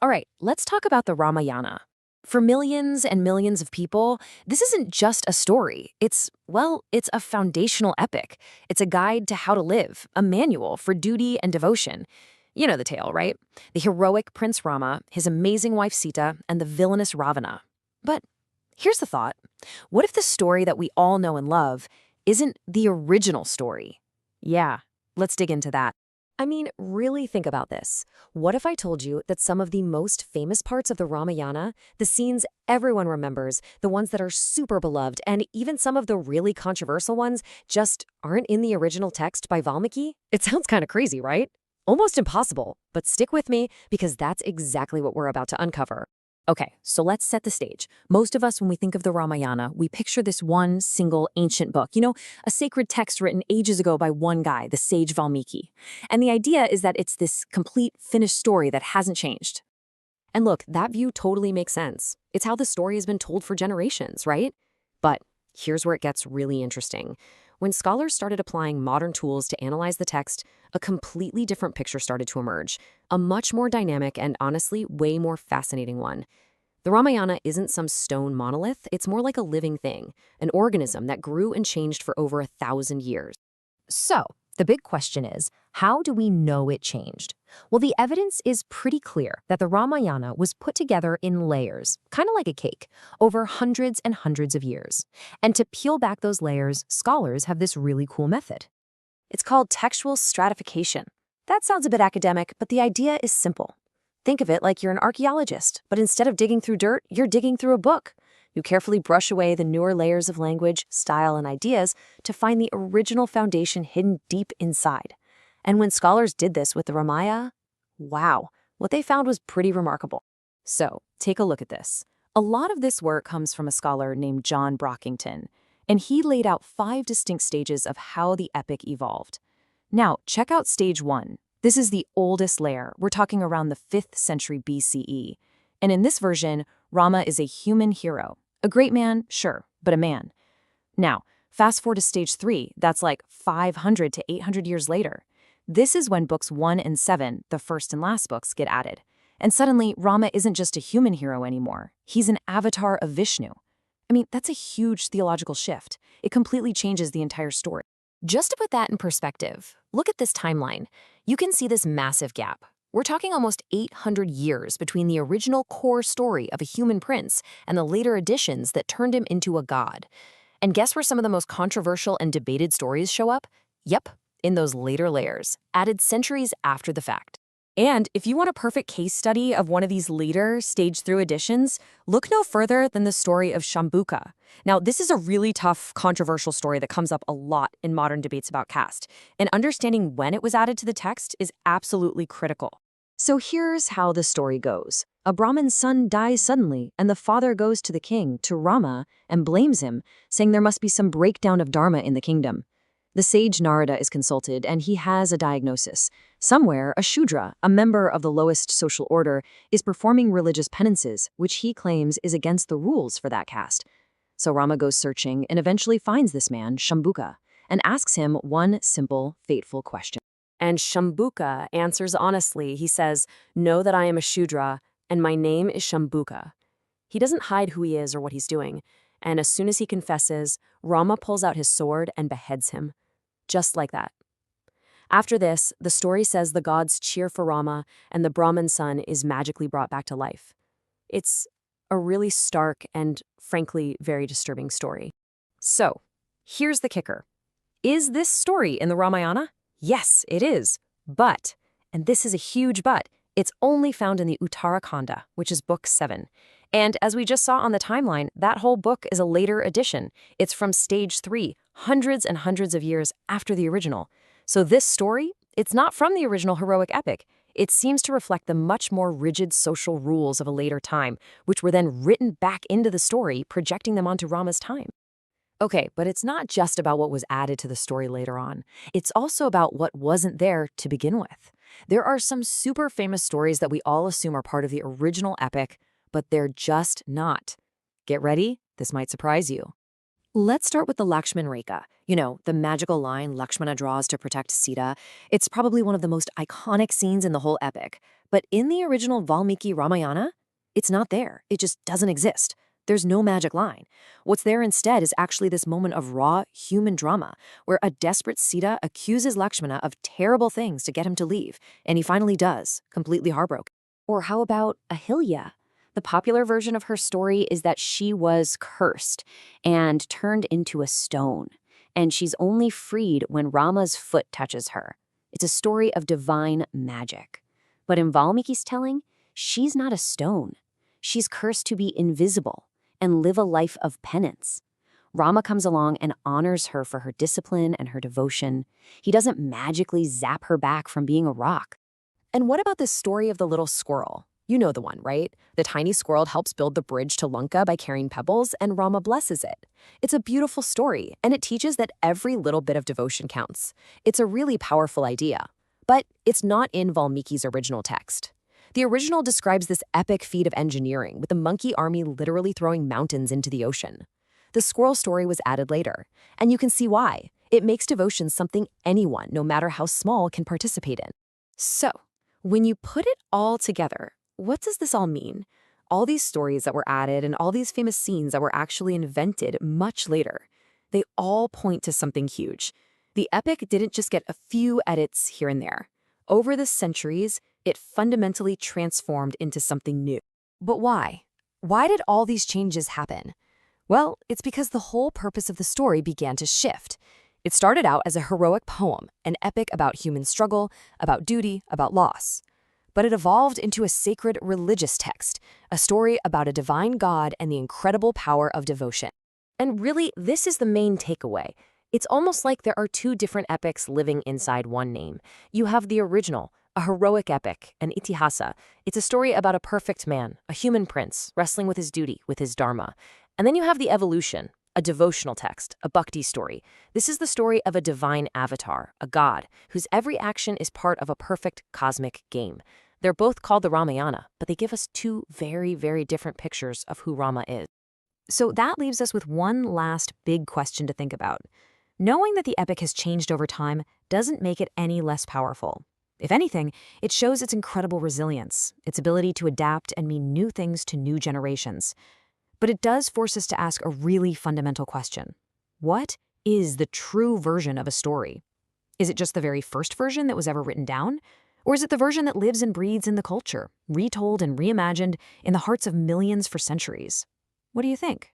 All right, let's talk about the Ramayana. For millions and millions of people, this isn't just a story. It's a foundational epic. It's a guide to how to live, a manual for duty and devotion. You know the tale, right? The heroic Prince Rama, his amazing wife Sita, and the villainous Ravana. But here's the thought. What if the story that we all know and love isn't the original story? Yeah, let's dig into that. I mean, really think about this. What if I told you that some of the most famous parts of the Ramayana, the scenes everyone remembers, the ones that are super beloved, and even some of the really controversial ones just aren't in the original text by Valmiki? It sounds kind of crazy, right? Almost impossible, but stick with me because that's exactly what we're about to uncover. Okay, so let's set the stage. Most of us, when we think of the Ramayana, we picture this one single ancient book, a sacred text written ages ago by one guy, the sage Valmiki. And the idea is that it's this complete, finished story that hasn't changed. And look, that view totally makes sense. It's how the story has been told for generations, right? But here's where it gets really interesting. When scholars started applying modern tools to analyze the text, a completely different picture started to emerge, a much more dynamic and honestly way more fascinating one. The Ramayana isn't some stone monolith, it's more like a living thing, an organism that grew and changed for over 1,000 years. So, the big question is, how do we know it changed? Well, the evidence is pretty clear that the Ramayana was put together in layers, kind of like a cake, over hundreds and hundreds of years. And to peel back those layers, scholars have this really cool method. It's called textual stratification. That sounds a bit academic, but the idea is simple. Think of it like you're an archaeologist, but instead of digging through dirt, you're digging through a book. You carefully brush away the newer layers of language, style, and ideas to find the original foundation hidden deep inside. And when scholars did this with the Ramayana, wow, what they found was pretty remarkable. So, take a look at this. A lot of this work comes from a scholar named John Brockington, and he laid out 5 distinct stages of how the epic evolved. Now, check out stage 1. This is the oldest layer. We're talking around the 5th century BCE. And in this version, Rama is a human hero. A great man, sure, but a man. Now, fast forward to stage 3, that's like 500 to 800 years later. This is when books 1 and 7, the first and last books, get added. And suddenly, Rama isn't just a human hero anymore. He's an avatar of Vishnu. I mean, that's a huge theological shift. It completely changes the entire story. Just to put that in perspective, look at this timeline. You can see this massive gap. We're talking almost 800 years between the original core story of a human prince and the later additions that turned him into a god. And guess where some of the most controversial and debated stories show up? Yep, in those later layers, added centuries after the fact. And if you want a perfect case study of one of these later stage-through additions, look no further than the story of Shambuka. Now, this is a really tough, controversial story that comes up a lot in modern debates about caste, and understanding when it was added to the text is absolutely critical. So here's how the story goes. A Brahmin's son dies suddenly, and the father goes to the king, to Rama, and blames him, saying there must be some breakdown of dharma in the kingdom. The sage Narada is consulted, and he has a diagnosis. Somewhere, a Shudra, a member of the lowest social order, is performing religious penances, which he claims is against the rules for that caste. So Rama goes searching and eventually finds this man, Shambuka, and asks him one simple, fateful question. And Shambuka answers honestly. He says, "Know that I am a Shudra, and my name is Shambuka." He doesn't hide who he is or what he's doing, and as soon as he confesses, Rama pulls out his sword and beheads him. Just like that. After this, the story says the gods cheer for Rama, and the Brahmin son is magically brought back to life. It's a really stark and, frankly, very disturbing story. So, here's the kicker. Is this story in the Ramayana? Yes, it is. But, and this is a huge but, it's only found in the Uttara Kanda, which is book 7. And as we just saw on the timeline, that whole book is a later addition. It's from stage 3, hundreds and hundreds of years after the original. So this story, it's not from the original heroic epic. It seems to reflect the much more rigid social rules of a later time, which were then written back into the story, projecting them onto Rama's time. Okay, but it's not just about what was added to the story later on. It's also about what wasn't there to begin with. There are some super famous stories that we all assume are part of the original epic, but they're just not. Get ready, this might surprise you. Let's start with the Lakshman Rekha. You know, the magical line Lakshmana draws to protect Sita. It's probably one of the most iconic scenes in the whole epic. But in the original Valmiki Ramayana, it's not there. It just doesn't exist. There's no magic line. What's there instead is actually this moment of raw human drama, where a desperate Sita accuses Lakshmana of terrible things to get him to leave, and he finally does, completely heartbroken. Or how about Ahilya? The popular version of her story is that she was cursed and turned into a stone, and she's only freed when Rama's foot touches her. It's a story of divine magic. But in Valmiki's telling, she's not a stone. She's cursed to be invisible and live a life of penance. Rama comes along and honors her for her discipline and her devotion. He doesn't magically zap her back from being a rock. And what about this story of the little squirrel? You know the one, right? The tiny squirrel helps build the bridge to Lanka by carrying pebbles, and Rama blesses it. It's a beautiful story, and it teaches that every little bit of devotion counts. It's a really powerful idea. But it's not in Valmiki's original text. The original describes this epic feat of engineering, with the monkey army literally throwing mountains into the ocean. The squirrel story was added later, and you can see why. It makes devotion something anyone, no matter how small, can participate in. So, when you put it all together, what does this all mean? All these stories that were added and all these famous scenes that were actually invented much later, they all point to something huge. The epic didn't just get a few edits here and there. Over the centuries, it fundamentally transformed into something new. But why? Why did all these changes happen? Well, it's because the whole purpose of the story began to shift. It started out as a heroic poem, an epic about human struggle, about duty, about loss. But it evolved into a sacred religious text, a story about a divine God and the incredible power of devotion. And really, this is the main takeaway. It's almost like there are two different epics living inside one name. You have the original, a heroic epic, an itihasa. It's a story about a perfect man, a human prince, wrestling with his duty, with his dharma. And then you have the evolution, a devotional text, a bhakti story. This is the story of a divine avatar, a god, whose every action is part of a perfect cosmic game. They're both called the Ramayana, but they give us two very, very different pictures of who Rama is. So that leaves us with one last big question to think about. Knowing that the epic has changed over time doesn't make it any less powerful. If anything, it shows its incredible resilience, its ability to adapt and mean new things to new generations. But it does force us to ask a really fundamental question. What is the true version of a story? Is it just the very first version that was ever written down? Or is it the version that lives and breathes in the culture, retold and reimagined in the hearts of millions for centuries? What do you think?